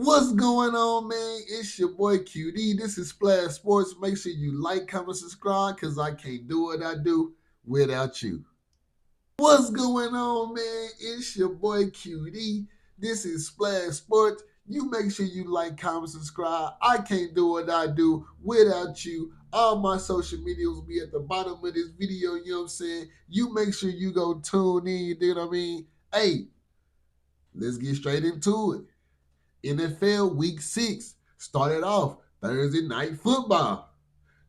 What's going on, man? It's your boy QD. This is Splash Sports. Make sure you like, comment, subscribe, because I can't do what I do without you. What's going on, man? It's your boy QD. This is Splash Sports. You make sure you like, comment, subscribe. I can't do what I do without you. All my social media will be at the bottom of this video, you know what I'm saying? You make sure you go tune in, you know what I mean? Hey, let's get straight into it. NFL Week 6 started off Thursday night football.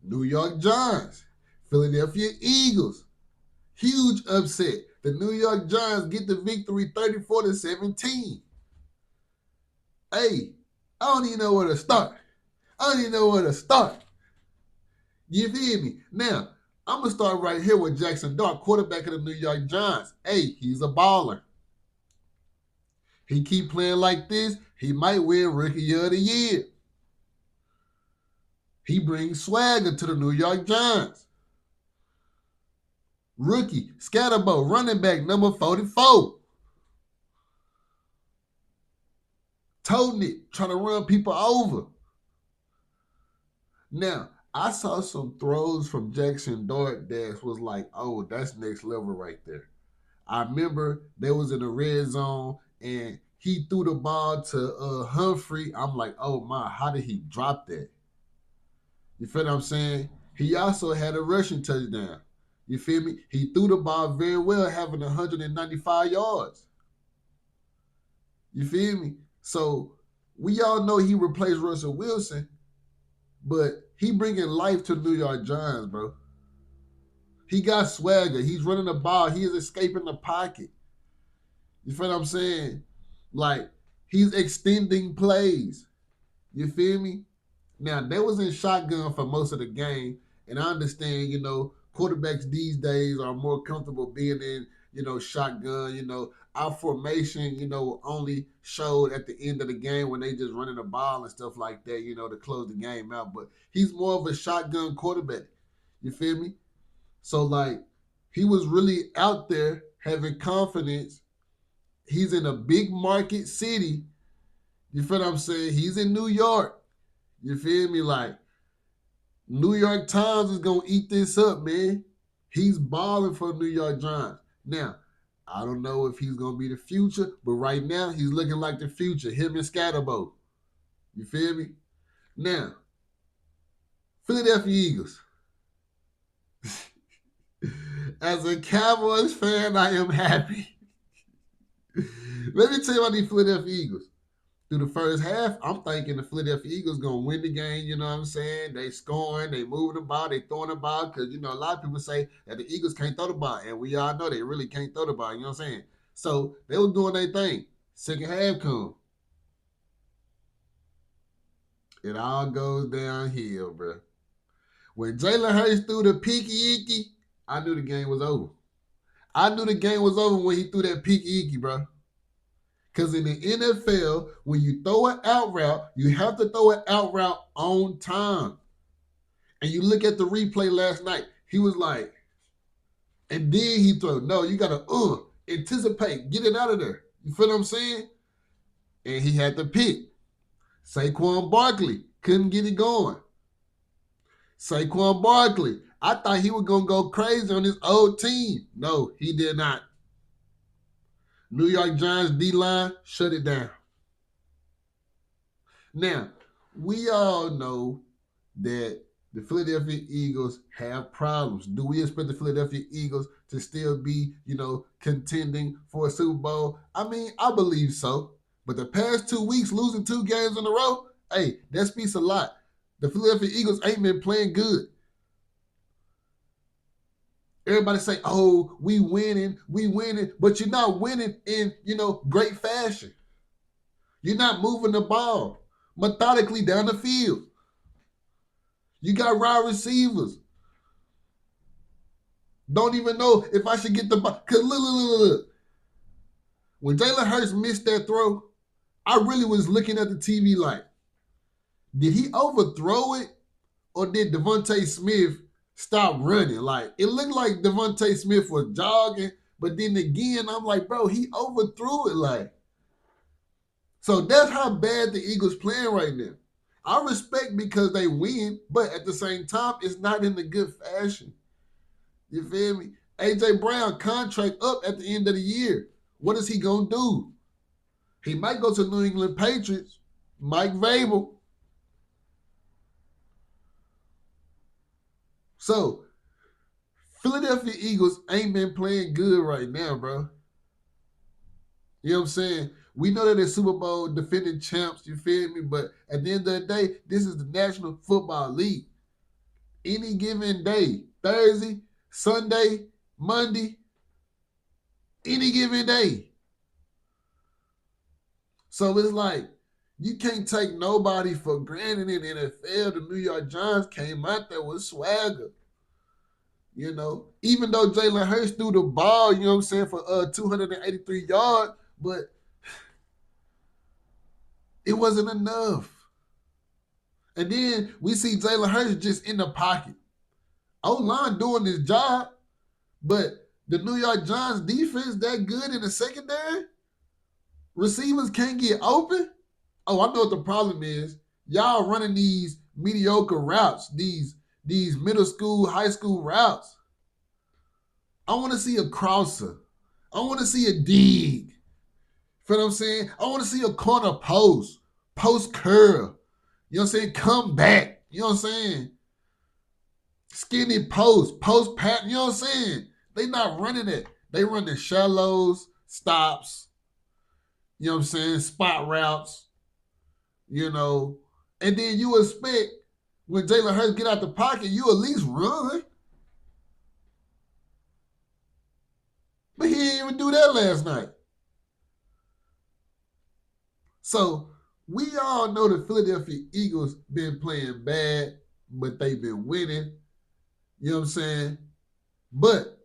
New York Giants, Philadelphia Eagles. Huge upset. The New York Giants get the victory 34-17. Hey, I don't even know where to start. You feel me? Now, I'm going to start right here with Jackson Dart, quarterback of the New York Giants. Hey, he's a baller. He keep playing like this, he might win Rookie of the Year. He brings swagger to the New York Giants. Rookie, Scatterbo, running back number 44. Toting it, trying to run people over. Now, I saw some throws from Jackson Dart that was like, oh, that's next level right there. I remember they was in the red zone and he threw the ball to Humphrey. I'm like, oh my, how did he drop that? You feel what I'm saying? He also had a rushing touchdown. You feel me? He threw the ball very well, having 195 yards. You feel me? So we all know he replaced Russell Wilson, but he bringing life to the New York Giants, bro. He got swagger. He's running the ball. He is escaping the pocket. You feel what I'm saying? Like, he's extending plays. You feel me? Now, they was in shotgun for most of the game, and I understand, quarterbacks these days are more comfortable being in, shotgun. Our formation, only showed at the end of the game when they just running the ball and stuff like that, to close the game out. But he's more of a shotgun quarterback. You feel me? So, like, he was really out there having confidence. He's in a big market city. You feel what I'm saying? He's in New York. You feel me? Like, New York Times is going to eat this up, man. He's balling for New York Giants. Now, I don't know if he's going to be the future, but right now he's looking like the future. Him and Scatterbo. You feel me? Now, Philadelphia Eagles. As a Cowboys fan, I am happy. Let me tell you about these Philadelphia Eagles. Through the first half, I'm thinking the Philadelphia Eagles going to win the game, you know what I'm saying? They scoring, they moving the ball, they throwing the ball, because, a lot of people say that the Eagles can't throw the ball, and we all know they really can't throw the ball, you know what I'm saying? So they was doing their thing. Second half come. It all goes downhill, bro. When Jalen Hurts threw the peeky icky, I knew the game was over. I knew the game was over when he threw that peeky icky, bro. Because in the NFL, when you throw an out route, you have to throw an out route on time. And you look at the replay last night, he was like, and then he throw. No, you got to anticipate, get it out of there. You feel what I'm saying? And he had the pick. Saquon Barkley couldn't get it going. Saquon Barkley, I thought he was going to go crazy on his old team. No, he did not. New York Giants D-line, shut it down. Now, we all know that the Philadelphia Eagles have problems. Do we expect the Philadelphia Eagles to still be, contending for a Super Bowl? I mean, I believe so. But the past 2 weeks, losing 2 games in a row, hey, that speaks a lot. The Philadelphia Eagles ain't been playing good. Everybody say, oh, we winning, but you're not winning in, great fashion. You're not moving the ball methodically down the field. You got wide receivers. Don't even know if I should get the ball. Because look. When Jalen Hurts missed that throw, I really was looking at the TV like, did he overthrow it? Or did Devontae Smith stop running? Like, it looked like Devontae Smith was jogging, but then again, I'm like, bro, he overthrew it. Like, So that's how bad the Eagles playing right now. I respect because they win, but at the same time, it's not in a good fashion. You feel me? AJ Brown contract up at the end of the year. What is he gonna do? He might go to New England Patriots. Mike Vrabel. So Philadelphia Eagles ain't been playing good right now, bro. You know what I'm saying? We know that they're Super Bowl defending champs, you feel me? But at the end of the day, this is the National Football League. Any given day, Thursday, Sunday, Monday, any given day. So it's like, you can't take nobody for granted in the NFL. The New York Giants came out there with swagger. You know, even though Jalen Hurts threw the ball, you know what I'm saying, for 283 yards, but it wasn't enough. And then we see Jalen Hurts just in the pocket. O-line doing his job, but the New York Giants defense that good in the secondary? Receivers can't get open? Oh, I know what the problem is. Y'all running these mediocre routes, these middle school, high school routes. I want to see a crosser. I want to see a dig. Feel what I'm saying? I want to see a corner post curl. You know what I'm saying? Come back. You know what I'm saying? Skinny post pat. You know what I'm saying? They not running it. They run the shallows, stops. You know what I'm saying? Spot routes. You know, and then you expect when Jalen Hurts get out the pocket, you at least run. But he didn't even do that last night. So we all know the Philadelphia Eagles been playing bad, but they've been winning. You know what I'm saying? But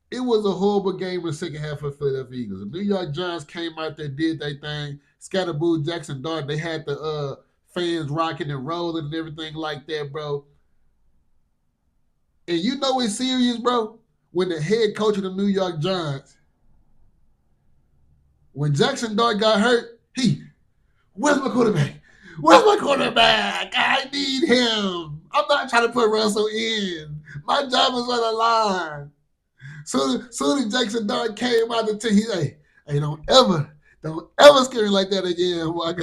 it was a horrible game in the second half for the Philadelphia Eagles. The New York Giants came out there, did their thing. Scatterboo, Jackson Dart, they had the fans rocking and rolling and everything like that, bro. And you know it's serious, bro, when the head coach of the New York Giants, when Jackson Dart got hurt, where's my quarterback? Where's my quarterback? I need him. I'm not trying to put Russell in. My job is on the line. Soon as Jackson Dart came out the team, he's like, hey, don't ever scare me like that again, boy.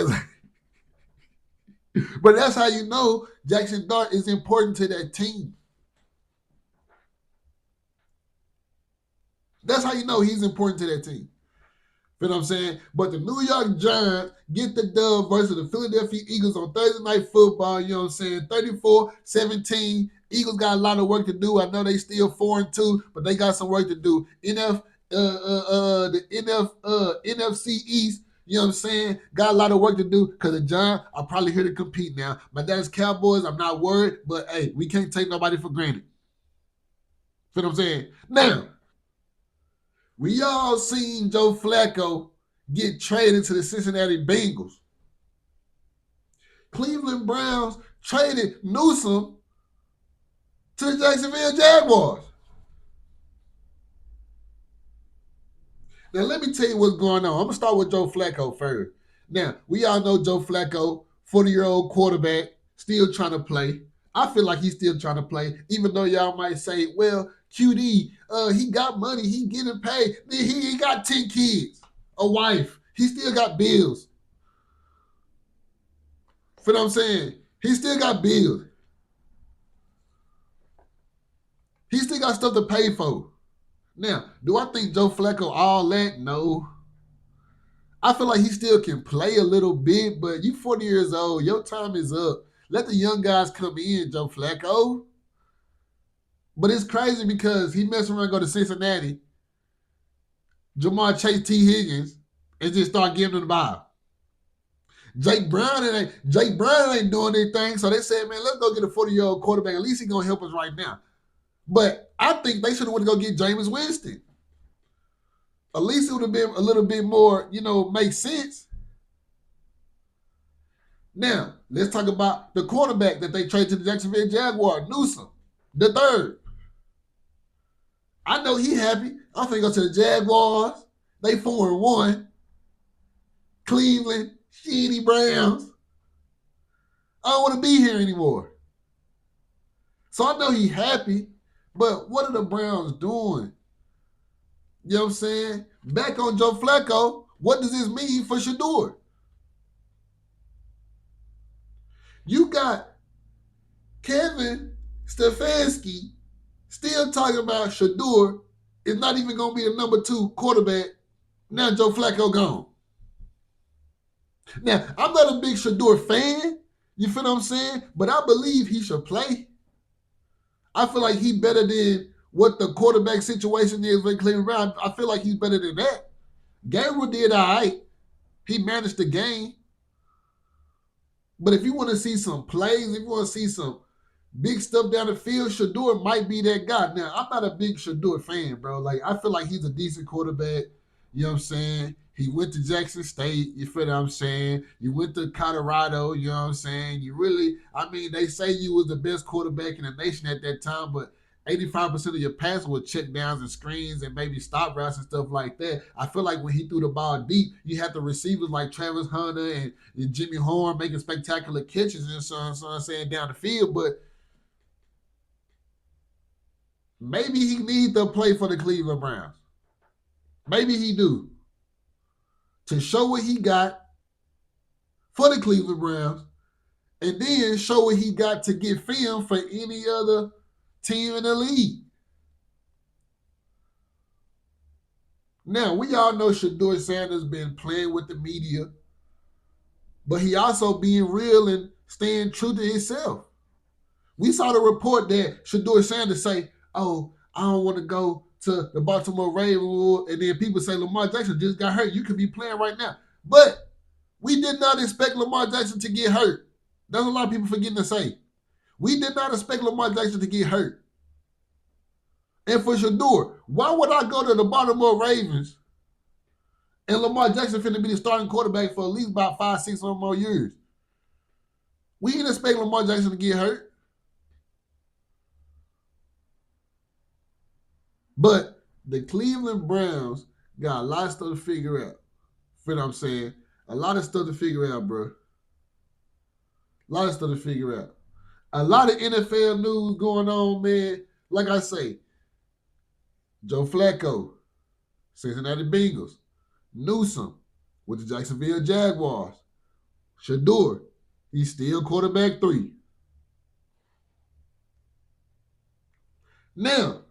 But that's how you know Jackson Dart is important to that team. That's how you know he's important to that team. You know what I'm saying? But the New York Giants get the dub versus the Philadelphia Eagles on Thursday Night Football. You know what I'm saying? 34-17. Eagles got a lot of work to do. I know they still 4-2, but they got some work to do. NFC East, you know what I'm saying? Got a lot of work to do because the Giants are probably here to compete now. My dad's Cowboys. I'm not worried, but hey, we can't take nobody for granted. You know what I'm saying? Now, we all seen Joe Flacco get traded to the Cincinnati Bengals. Cleveland Browns traded Newsom to the Jacksonville Jaguars. Now, let me tell you what's going on. I'm going to start with Joe Flacco first. Now, we all know Joe Flacco, 40-year-old quarterback, still trying to play. I feel like he's still trying to play, even though y'all might say, well, QD, he got money, he getting paid. He got 10 kids, a wife. He still got bills. You know what I'm saying? He still got bills. He still got stuff to pay for. Now, do I think Joe Flacco all that? No. I feel like he still can play a little bit, but you 40 years old, your time is up. Let the young guys come in, Joe Flacco. But it's crazy because he messed around and go to Cincinnati, Jamar Chase, T. Higgins, and just start giving them the ball. Jake Brown ain't doing anything, so they said, man, let's go get a 40-year-old quarterback. At least he's going to help us right now. But I think they should have went to go get Jameis Winston. At least it would have been a little bit more, make sense. Now, let's talk about the quarterback that they traded to the Jacksonville Jaguars, Newsom, the third. I know he happy. I'm finna go to the Jaguars. They 4-1. Cleveland, shitty Browns. I don't want to be here anymore. So I know he happy, but what are the Browns doing? You know what I'm saying? Back on Joe Flacco, what does this mean for Shador? You got Kevin Stefanski still talking about Shador is not even going to be the number 2 quarterback. Now Joe Flacco gone. Now, I'm not a big Shador fan. You feel what I'm saying? But I believe he should play. I feel like he's better than what the quarterback situation is with Cleveland Browns. I feel like he's better than that. Gabriel did all right. He managed the game. But if you want to see some plays, if you want to see some big stuff down the field, Shador might be that guy. Now, I'm not a big Shador fan, bro. Like, I feel like he's a decent quarterback. You know what I'm saying? He went to Jackson State. You feel what I'm saying? You went to Colorado. You know what I'm saying? You really, I mean, they say you was the best quarterback in the nation at that time, but 85% of your passes were check downs and screens and maybe stop routes and stuff like that. I feel like when he threw the ball deep, you had the receivers like Travis Hunter and Jimmy Horn making spectacular catches and so I'm saying down the field, but maybe he needs to play for the Cleveland Browns. Maybe he do. To show what he got for the Cleveland Browns and then show what he got to get film for any other team in the league. Now, we all know Shador Sanders been playing with the media, but he also being real and staying true to himself. We saw the report that Shador Sanders say, oh, I don't want to go to the Baltimore Ravens, and then people say Lamar Jackson just got hurt. You could be playing right now. But we did not expect Lamar Jackson to get hurt. That's a lot of people forgetting to say. We did not expect Lamar Jackson to get hurt. And for Shador, why would I go to the Baltimore Ravens and Lamar Jackson finna be the starting quarterback for at least about 5, 6 or more years? We didn't expect Lamar Jackson to get hurt. But the Cleveland Browns got a lot of stuff to figure out. Feel what I'm saying? A lot of stuff to figure out, bro. A lot of stuff to figure out. A lot of NFL news going on, man. Like I say, Joe Flacco, Cincinnati Bengals. Newsom with the Jacksonville Jaguars. Shador, he's still quarterback 3. Now,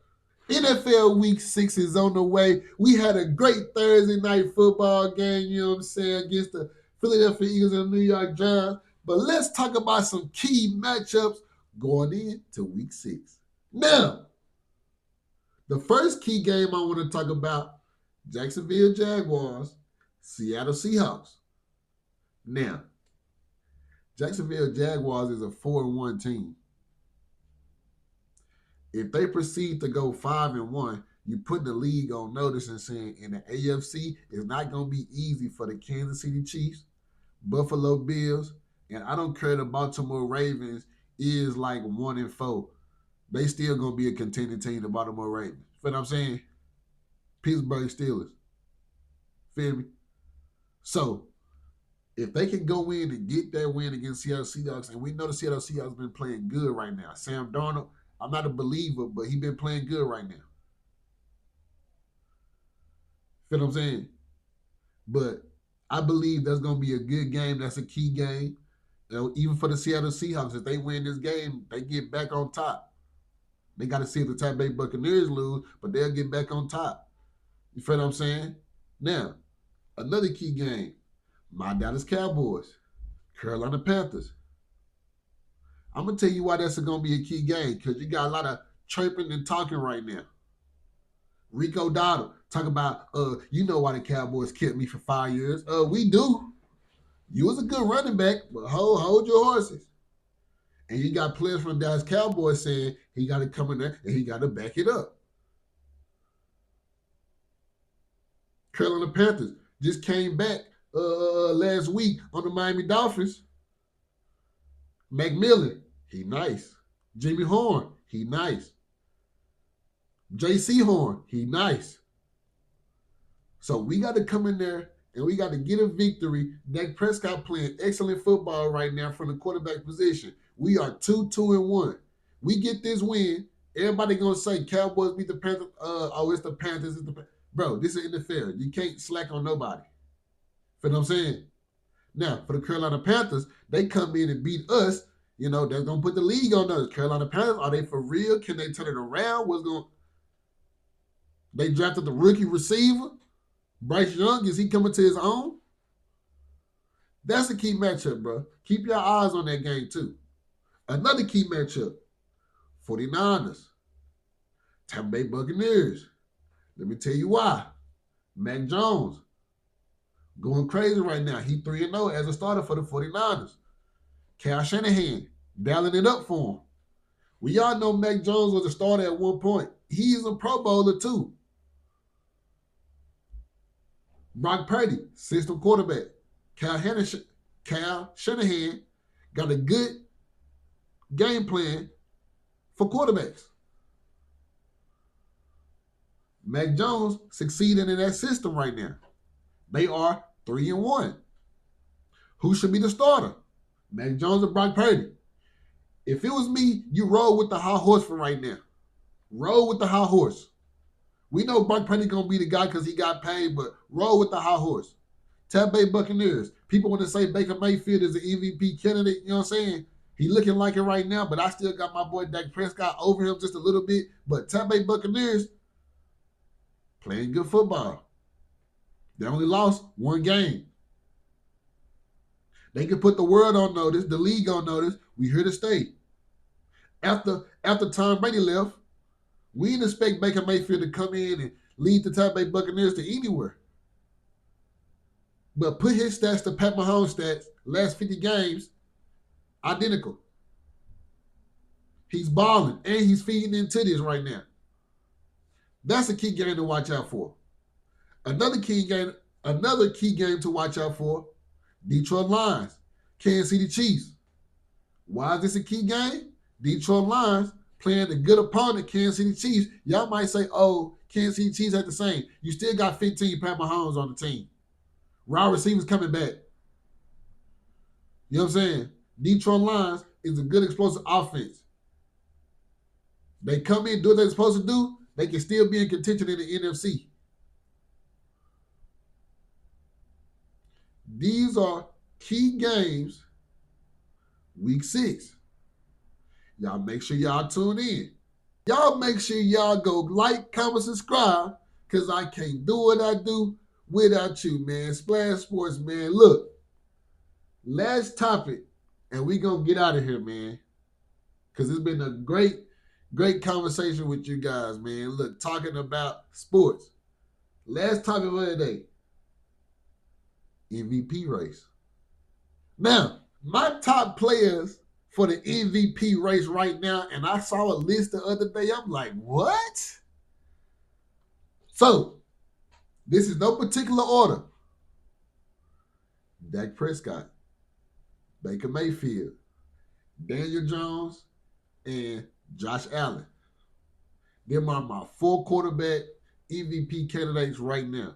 NFL Week 6 is on the way. We had a great Thursday night football game, you know what I'm saying, against the Philadelphia Eagles and the New York Giants. But let's talk about some key matchups going into Week 6. Now, the first key game I want to talk about, Jacksonville Jaguars, Seattle Seahawks. Now, Jacksonville Jaguars is a 4-1 team. If they proceed to go 5-1, you put the league on notice and saying in the AFC, it's not going to be easy for the Kansas City Chiefs, Buffalo Bills, and I don't care the Baltimore Ravens is like 1-4. They still going to be a contending team, the Baltimore Ravens. Feel what I'm saying? Pittsburgh Steelers. Feel me? So, if they can go in and get that win against Seattle Seahawks, and we know the Seattle Seahawks been playing good right now. Sam Darnold, I'm not a believer, but he been playing good right now. Feel what I'm saying? But I believe that's going to be a good game. That's a key game. You know, even for the Seattle Seahawks, if they win this game, they get back on top. They got to see if the Tampa Bay Buccaneers lose, but they'll get back on top. You feel what I'm saying? Now, another key game. My Dallas Cowboys, Carolina Panthers. I'm going to tell you why that's going to be a key game, because you got a lot of chirping and talking right now. Rico Dowdle, talk about, you know why the Cowboys kept me for 5 years. We do. You was a good running back, but hold your horses. And you got players from the Dallas Cowboys saying he got to come in there and he got to back it up. Carolina Panthers just came back last week on the Miami Dolphins. McMillan, he nice. Jimmy Horn, he nice. J.C. Horn, he nice. So we got to come in there and we got to get a victory. Dak Prescott playing excellent football right now from the quarterback position. We are 2-2-1. We get this win. Everybody gonna say Cowboys beat the Panthers. Oh, it's the Panthers. It's the bro. This is NFL. You can't slack on nobody. Feel what I'm saying? Now for the Carolina Panthers, they come in and beat us. You know they're gonna put the league on us. Carolina Panthers, are they for real? Can they turn it around? What's going? They drafted the rookie receiver. Bryce Young, is he coming to his own? That's a key matchup, bro. Keep your eyes on that game, too. Another key matchup, 49ers, Tampa Bay Buccaneers. Let me tell you why. Mac Jones going crazy right now. He 3-0 as a starter for the 49ers. Kyle Shanahan dialing it up for him. We all know Mac Jones was a starter at one point. He's a Pro Bowler, too. Brock Purdy, system quarterback. Kyle Shanahan got a good game plan for quarterbacks. Mac Jones succeeding in that system right now. They are 3-1. Who should be the starter? Mac Jones or Brock Purdy? If it was me, you roll with the high horse for right now. Roll with the high horse. We know Brock Purdy gonna be the guy because he got paid, but roll with the high horse. Tampa Bay Buccaneers. People want to say Baker Mayfield is an MVP candidate. You know what I'm saying? He looking like it right now, but I still got my boy Dak Prescott over him just a little bit. But Tampa Bay Buccaneers playing good football. They only lost one game. They can put the world on notice, the league on notice. We here to stay. After Tom Brady left, we didn't expect Baker Mayfield to come in and lead the Tampa Bay Buccaneers to anywhere. But put his stats to Pat Mahomes' stats, last 50 games, identical. He's balling, and he's feeding into this right now. That's a key game to watch out for. Another key game to watch out for, Detroit Lions, Kansas City Chiefs. Why is this a key game? Detroit Lions playing a good opponent, Kansas City Chiefs. Y'all might say, oh, Kansas City Chiefs at the same. You still got 15 Pat Mahomes on the team. Wide receivers coming back. You know what I'm saying? Detroit Lions is a good explosive offense. They come in, do what they're supposed to do, they can still be in contention in the NFC. These are key games, week 6. Y'all make sure y'all tune in. Y'all make sure y'all go like, comment, subscribe, because I can't do what I do without you, man. Splash Sports, man. Look, last topic, and we going to get out of here, man, because it's been a great conversation with you guys, man. Look, talking about sports. Last topic of the day, MVP race. Now, my top players for the MVP race right now, and I saw a list the other day. I'm like, what? So, this is no particular order. Dak Prescott, Baker Mayfield, Daniel Jones, and Josh Allen. Them are my 4 quarterback MVP candidates right now.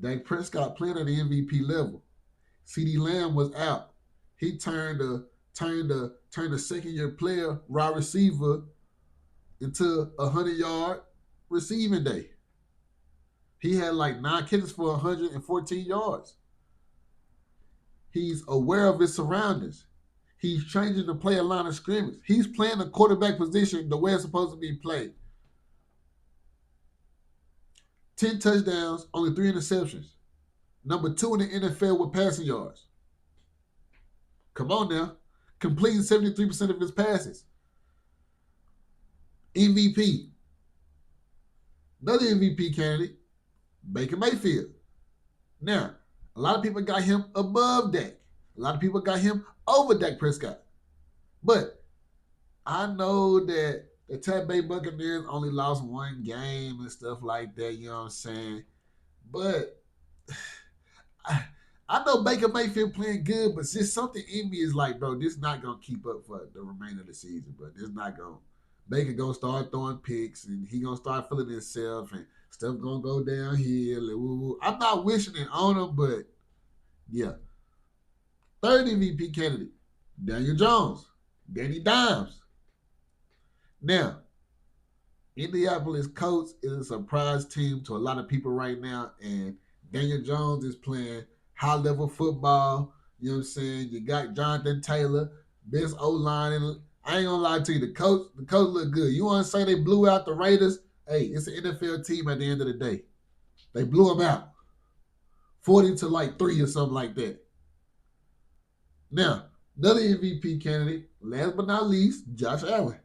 Dak Prescott playing at the MVP level. CeeDee Lamb was out. He turned a second-year player, wide receiver, into a 100-yard receiving day. He had like 9 catches for 114 yards. He's aware of his surroundings. He's changing the play of line of scrimmage. He's playing the quarterback position the way it's supposed to be played. 10 touchdowns, only 3 interceptions. Number 2 in the NFL with passing yards. Come on now. Completing 73% of his passes. MVP. Another MVP candidate, Baker Mayfield. Now, a lot of people got him above Dak. A lot of people got him over Dak Prescott. But I know that the Tampa Bay Buccaneers only lost 1 game and stuff like that, you know what I'm saying? But I know Baker Mayfield playing good, but just something in me is like, bro, this not going to keep up for the remainder of the season, bro. This not going to. Baker going to start throwing picks, and he going to start feeling himself, and Stuff gonna go downhill. And woo woo. I'm not wishing it on him, but yeah. Third MVP candidate, Daniel Jones, Danny Dimes. Now, Indianapolis Colts is a surprise team to a lot of people right now, and Daniel Jones is playing high level football. You know what I'm saying? You got Jonathan Taylor, best O line, and I ain't gonna lie to you, the coach look good. You want to say they blew out the Raiders? Hey, it's an NFL team at the end of the day. They blew them out, 40 to like 3 or something like that. Now, another MVP candidate, last but not least, Josh Allen.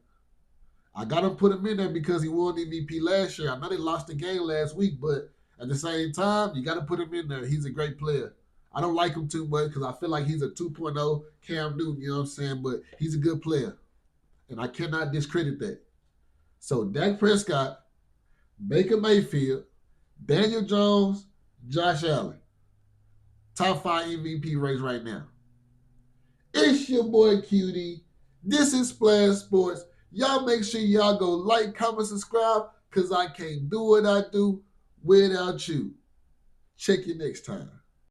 I gotta put him in there because he won MVP last year. I know they lost the game last week, but at the same time, you gotta put him in there. He's a great player. I don't like him too much because I feel like he's a 2.0 Cam Newton, you know what I'm saying? But he's a good player, and I cannot discredit that. So Dak Prescott, Baker Mayfield, Daniel Jones, Josh Allen. Top 5 MVP race right now. It's your boy Cutie. This is Splash Sports. Y'all make sure y'all go like, comment, subscribe, because I can't do what I do without you. Check you next time.